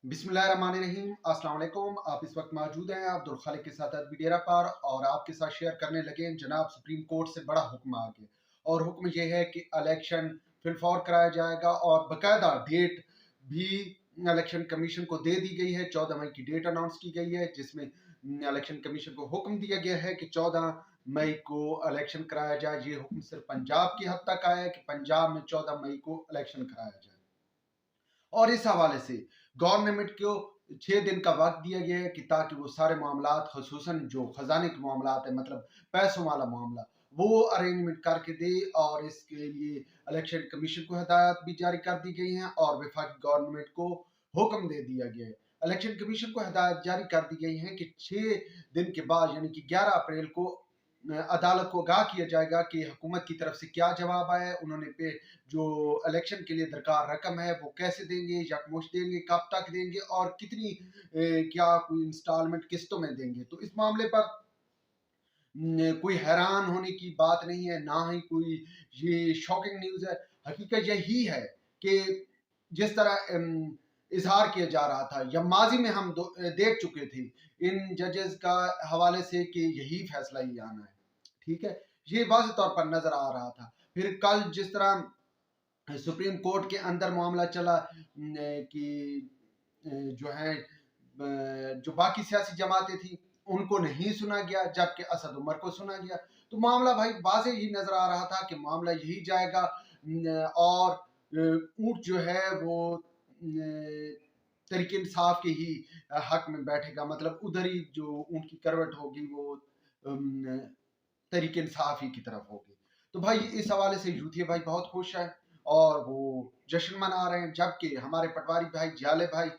बिस्मिल्लाहिर्रहमानिर्रहीम। अस्सलाम वालेकुम। आप इस वक्त मौजूद हैं अब्दुल खालिक के साथ डेरा पर और आपके साथ शेयर करने लगे जनाब सुप्रीम कोर्ट से बड़ा हुक्म आ गया और हुक्म ये है कि इलेक्शन फिलफौर कराया जाएगा और बाकायदा डेट भी इलेक्शन कमीशन को दे दी गई है। 14 मई की डेट अनाउंस की गई है जिसमें इलेक्शन कमीशन को हुक्म दिया गया है कि 14 मई को इलेक्शन कराया जाए। ये हुक्म सिर्फ पंजाब की हद तक आया है कि पंजाब में 14 मई को इलेक्शन कराया जाए और इस हवाले से गवर्नमेंट को 6 दिन का वक्त दिया गया है कि ताकि वो सारे मामलात खसूसन जो खजाने के मामलात है मतलब पैसों वाला मामला वो अरेंजमेंट करके दे और इसके लिए इलेक्शन कमीशन को हिदायत भी जारी कर दी गई हैं और वफाकी गवर्नमेंट को हुक्म दे दिया गया है। इलेक्शन कमीशन को हिदायत जारी कर दी गई है कि 6 दिन के बाद यानी कि 11 अप्रैल को अदालत को आगाह किया जाएगा कि हुकूमत की तरफ से क्या जवाब आया है। उन्होंने पे जो इलेक्शन के लिए दरकार रकम है वो कैसे देंगे, यकमुश्त देंगे, कब तक देंगे और कितनी क्या कोई इंस्टॉलमेंट किस्तों में देंगे। तो इस मामले पर कोई हैरान होने की बात नहीं है, ना ही कोई ये शॉकिंग न्यूज़ है। हकीकत यही है कि जिस तरह इजहार किया जा रहा था या माजी में हम देख चुके थे इन जजेस का हवाले से कि यही फैसला ही आना है, ठीक है, ये वाज़ेह तौर पर नजर आ रहा था। फिर कल जिस तरह सुप्रीम कोर्ट के अंदर मामला चला कि जो है जो बाकी सियासी जमातें थी उनको नहीं सुना गया जबकि असद उमर को सुना गया। तो मामला भाई वाज़ेह ही नजर आ रहा था कि मामला यही जाएगा और ऊंट जो है वो तरीके इंसाफ के ही हक में बैठेगा, मतलब उधर ही जो ऊंट की करवट होगी वो तरीके इंसाफ ही की तरफ होगी। तो भाई इस हवाले से यूथिया भाई बहुत खुश है और वो जश्न मना रहे हैं, जबकि हमारे पटवारी भाई जाले भाई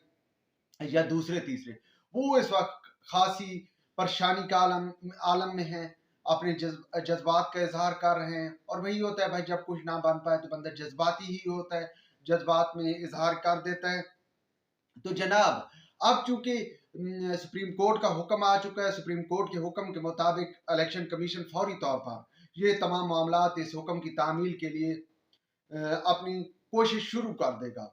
या दूसरे तीसरे वो इस वक्त खासी परेशानी का आलम में हैं, अपने जज्बात का इजहार कर रहे हैं। और वही होता है भाई, जब कुछ ना बन पाए तो बंदा जज्बाती ही होता है, जज्बात में इजहार कर देता है। तो जनाब अब चूंकि सुप्रीम कोर्ट का हुक्म आ चुका है, सुप्रीम कोर्ट के हुक्म के मुताबिक इलेक्शन कमीशन फौरी तौर पर ये तमाम मामलात इस हुक्म की तामील के लिए अपनी कोशिश शुरू कर देगा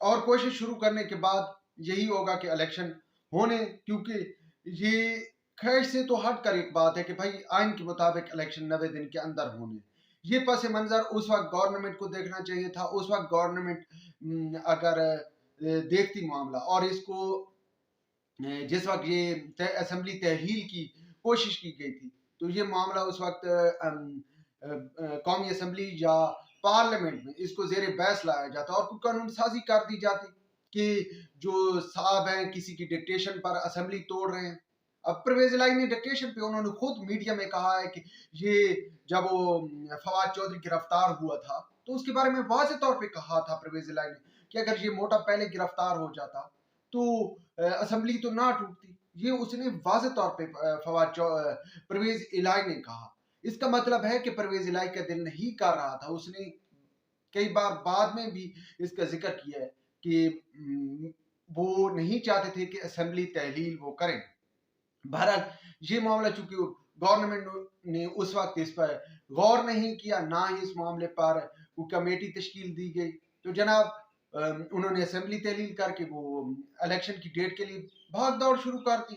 और कोशिश शुरू करने के बाद यही होगा कि इलेक्शन होने, क्योंकि ये ख्वाहिश से तो हट कर एक बात है कि भाई आइन के मुताबिक इलेक्शन 90 दिन के अंदर होने। ये पस मंजर उस वक्त गवर्नमेंट को देखना चाहिए था। उस वक्त गवर्नमेंट अगर देखती मामला और इसको जिस वक्त ये असेंबली तहलील की कोशिश की गई थी तो ये मामला उस वक्त कौमी असेंबली या पार्लियामेंट में इसको जेर बहस लाया जाता और कुछ कानून साजी कर दी जाती कि जो साहब हैं किसी की डिक्टेशन पर असेंबली तोड़ रहे हैं। अब परवेज इलाही ने डिक्टेशन पे उन्होंने खुद मीडिया में कहा है कि ये जब वो फवाद चौधरी गिरफ्तार हुआ था तो उसके बारे में वाज़ेह तौर पे कहा था परवेज इलाही ने कि अगर ये मोटा पहले गिरफ्तार हो जाता तो असेंबली तो ना टूटती। ये उसने वाज़ेह तौर पे परवेज इलाही ने कहा। इसका मतलब है कि परवेज इलाही का दिल नहीं कर रहा था। उसने कई बार बाद में भी इसका जिक्र किया है कि वो नहीं चाहते थे कि असेंबली तहलील वो करें। बहरहाल ये मामला चूंकि गवर्नमेंट ने उस वक्त इस पर गौर नहीं किया, ना ही इस मामले पर कोई कमेटी तश्कील दी गई, तो जनाब उन्होंने असेंबली तहलील करके वो इलेक्शन की डेट के लिए भाग दौड़ शुरू कर दी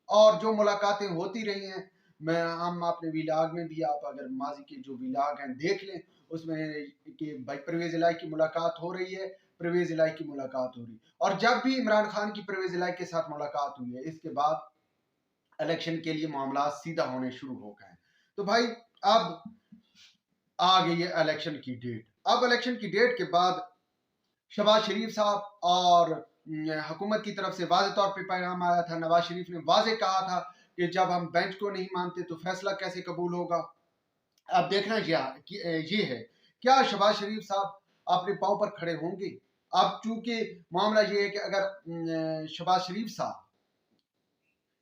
और जो मुलाकातें होती रही हैं हम अपने विलाग में भी, आप अगर माजी के जो विलाग हैं देख लें उसमें कि भाई परवेज इलाही की मुलाकात हो रही है, परवेज इलाही की मुलाकात हो रही और जब भी इमरान खान की परवेज इलाही के साथ मुलाकात हुई है इसके बाद इलेक्शन के लिए मामला सीधा होने शुरू हो गए। तो भाई अब आ गई है इलेक्शन की डेट। अब इलेक्शन की डेट के बाद शहबाज शरीफ साहब और हुकूमत की तरफ से वाज़ेह तौर पे पैगाम आया था। नवाज शरीफ ने वाज़ेह कहा था कि जब हम बेंच को नहीं मानते तो फैसला कैसे कबूल होगा। अब देखना ये है क्या शहबाज शरीफ साहब अपने पाँव पर खड़े होंगे। अब चूंकि मामला ये है कि अगर शहबाज शरीफ साहब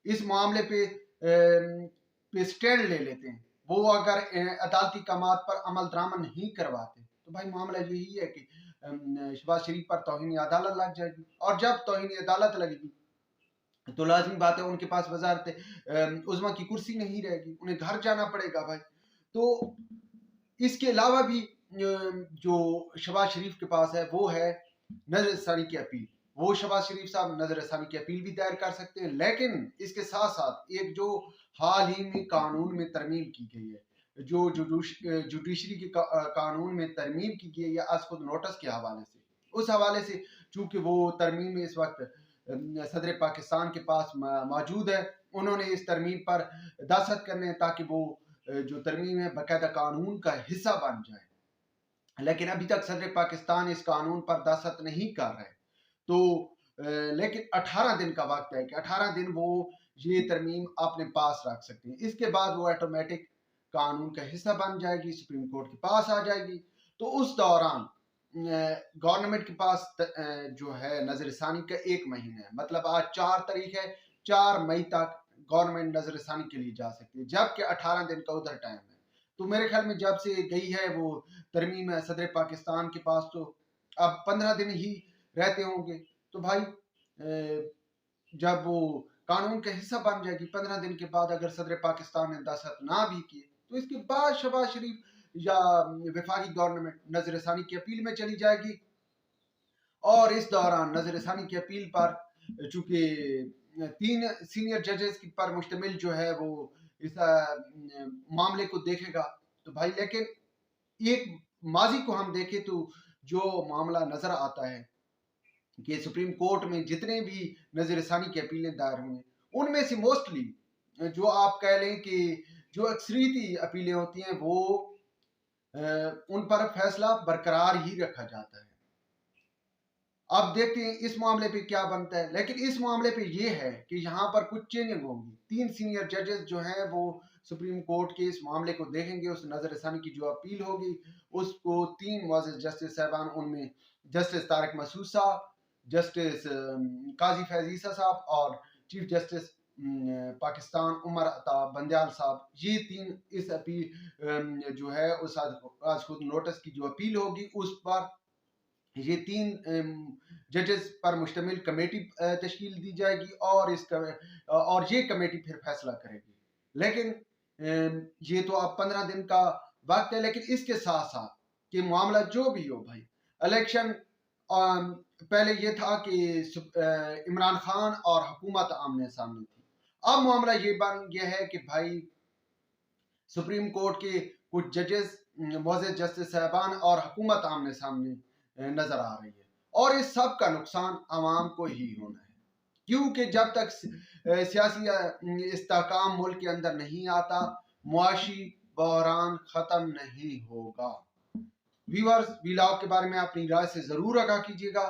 इस मामले पे स्टैंड ले लेते हैं, वो अगर अदालती कमात पर अमल दरामद नहीं करवाते तो भाई मामला यही है कि शहबाज शरीफ पर तौहीन अदालत लग जाएगी और जब तौहीन अदालत लगेगी तो लाजमी बात है उनके पास वजारत उज़्मा की कुर्सी नहीं रहेगी, उन्हें घर जाना पड़ेगा भाई। तो इसके अलावा भी जो शहबाज शरीफ के पास है वो है नजरसानी की अपील। وہ शहबाज शरीफ साहब नजर ثانی की अपील भी दायर कर सकते हैं। लेकिन इसके साथ साथ एक जो हाल ही में कानून में तरमीम की गई है, जो जुडिशरी के कानून में तरमीम की गई है आज खुद नोटिस के हवाले से, उस हवाले से चूंकि वो तरमीम इस वक्त सदर पाकिस्तान के पास मौजूद है, उन्होंने इस तरमीम पर दस्तखत करने हैं ताकि वो जो तरमीम है बाकायदा कानून का हिस्सा बन जाए। लेकिन अभी तक सदर पाकिस्तान इस कानून पर दस्तखत नहीं कर रहे। तो लेकिन 18 दिन का वक्त है कि 18 दिन वो ये तरमीम अपने पास रख सकते हैं। इसके बाद वो ऑटोमेटिक कानून का हिस्सा बन जाएगी, सुप्रीम कोर्ट के पास आ जाएगी। तो उस दौरान गवर्नमेंट के पास जो है नजर ثانی का 1 महीना है, मतलब आज 4 तारीख है, 4 मई तक गवर्नमेंट नजर ثانی के लिए जा सकती है, जबकि 18 दिन का उधर टाइम है। तो मेरे ख्याल में जब से गई है वो तरमीम सदर पाकिस्तान के पास, तो अब 15 दिन ही रहते होंगे। तो भाई जब वो कानून का हिस्सा बन जाएगी 15 दिन के बाद, अगर सदर पाकिस्तान ने दस्तखत ना भी किए, तो इसके बाद शहबाज शरीफ या वफाकी गवर्नमेंट नजर ثانی की अपील में चली जाएगी। और इस दौरान नजर ثانی की अपील पर चूंकि 3 सीनियर जजेस पर मुश्तमिल जो है वो इस मामले को देखेगा। तो भाई लेकिन एक माजी को हम देखें तो जो मामला नजर आता है कि सुप्रीम कोर्ट में जितने भी नजर ثانی की अपीलें दायर हुई, उनमें से मोस्टली जो आप कह लें कि जो अक्सरियती अपीलें होती हैं वो उन पर फैसला बरकरार ही रखा जाता है। अब देखते हैं इस मामले पे क्या बनता है। लेकिन इस मामले पे ये है कि यहाँ पर कुछ चेंजिंग होगी। 3 सीनियर जजेस जो हैं वो सुप्रीम कोर्ट के इस मामले को देखेंगे, उस नजर ثانی की जो अपील होगी उसको 3 मुअज़्ज़ज़ जस्टिस साहबान, उनमें जस्टिस तारिक मसूद साहब, जस्टिस काजी फैज़ ईसा साहब और चीफ जस्टिस पाकिस्तान उमर अता बंदयाल साहब, ये 3 इस अपील जो है उस आज खुद नोटिस की जो अपील होगी उस पर ये 3 जजेस पर मुश्तमिल कमेटी तश्कील दी जाएगी और ये कमेटी फिर फैसला करेगी। लेकिन ये तो अब 15 दिन का वक्त है। लेकिन इसके साथ साथ कि मामला जो भी हो भाई, इलेक्शन पहले ये था कि इमरान खान और हुकूमत आमने सामने थी, अब मामला ये बन गया है कि भाई सुप्रीम कोर्ट के कुछ जजेस, मुअज़्ज़ज़ जस्टिस साहबान और हुकूमत आमने सामने नजर आ रही है। और इस सब का नुकसान आवाम को ही होना है, क्योंकि जब तक सियासी इस्तेहकाम मुल्क के अंदर नहीं आता, मुआशी बहरान खत्म नहीं होगा। व्यूअर्स, व्लॉग के बारे में अपनी राय से जरूर आगाह कीजिएगा।